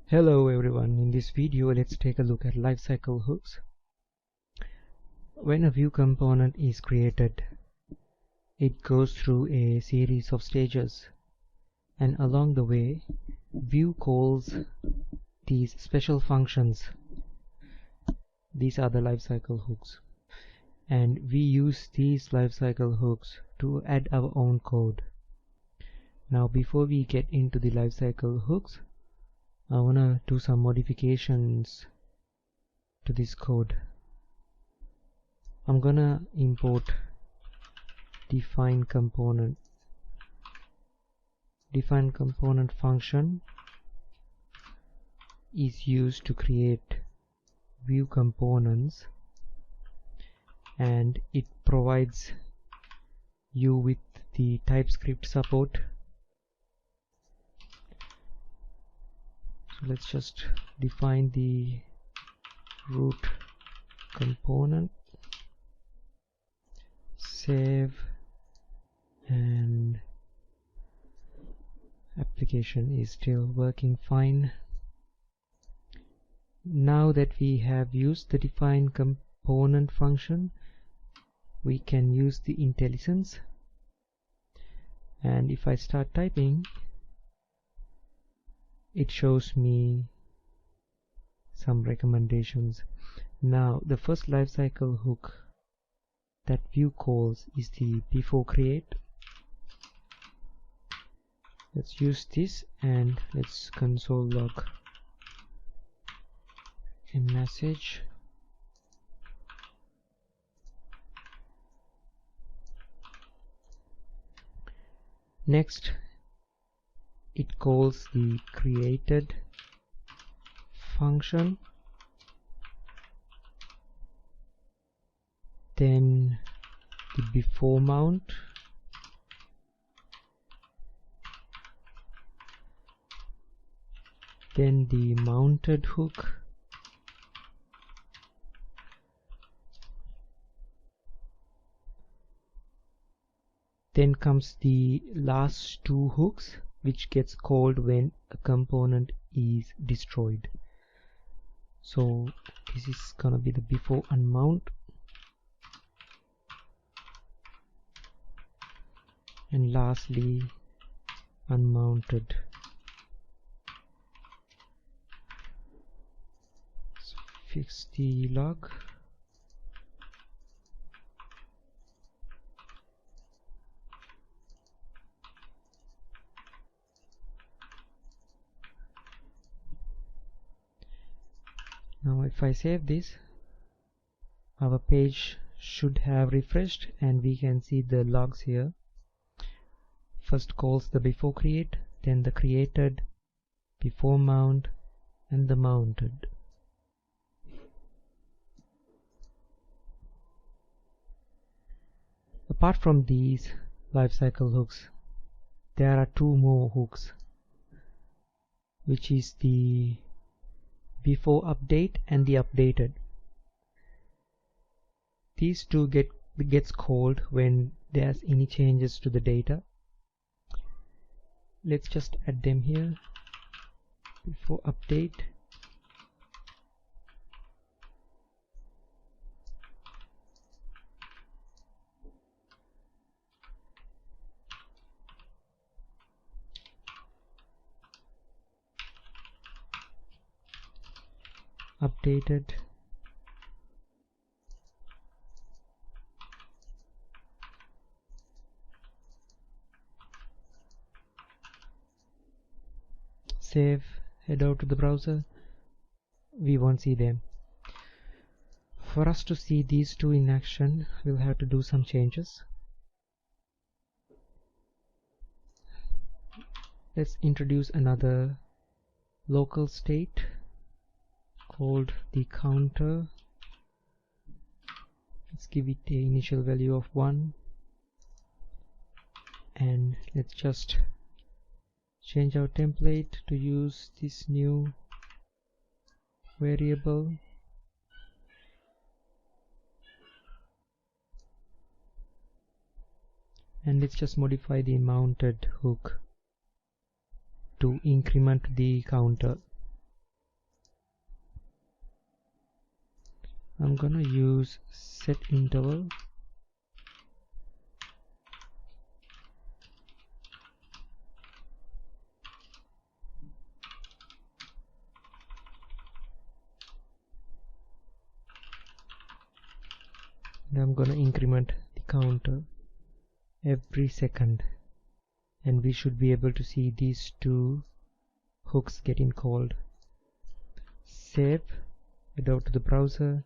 Hello everyone, in this video let's take a look at lifecycle hooks. When a view component is created, it goes through a series of stages, and along the way view calls these special functions. These are the lifecycle hooks, and we use these lifecycle hooks to add our own code. Now before we get into the lifecycle hooks, I wanna do some modifications to this code. I'm gonna import define component. Define component function is used to create view components, and it provides you with the TypeScript support. So let's just define the root component, save, and application is still working fine. Now that we have used the define component function, we can use the IntelliSense, and if I start typing, it shows me some recommendations. Now the first lifecycle hook that view calls is the before create. Let's use this and let's console log a message. Next, it calls the created function, then the before mount, then the mounted hook, then comes the last two hooks, which gets called when a component is destroyed. So this is gonna be the before unmount, and lastly unmounted. So fix the log. Now if I save this, our page should have refreshed and we can see the logs here. First calls the before create, then the created, before mount, and the mounted. Apart from these lifecycle hooks, there are two more hooks, which is the before update and the updated. These two gets called when there's any changes to the data. Let's just add them here. Before update, updated, save, head out to the browser. We won't see them. For us to see these two in action, we'll have to do some changes. Let's introduce another local state called the counter. Let's give it the initial value of 1, and let's just change our template to use this new variable. And let's just modify the mounted hook to increment the counter. I'm gonna use set interval. And I'm gonna increment the counter every second, and we should be able to see these two hooks getting called. Save, head out to the browser,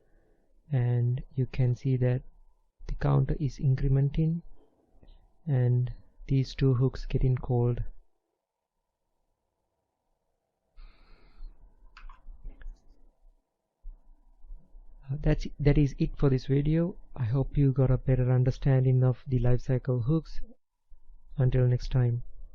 and you can see that the counter is incrementing and these two hooks getting called. That is it for this video. I hope you got a better understanding of the lifecycle hooks. Until next time.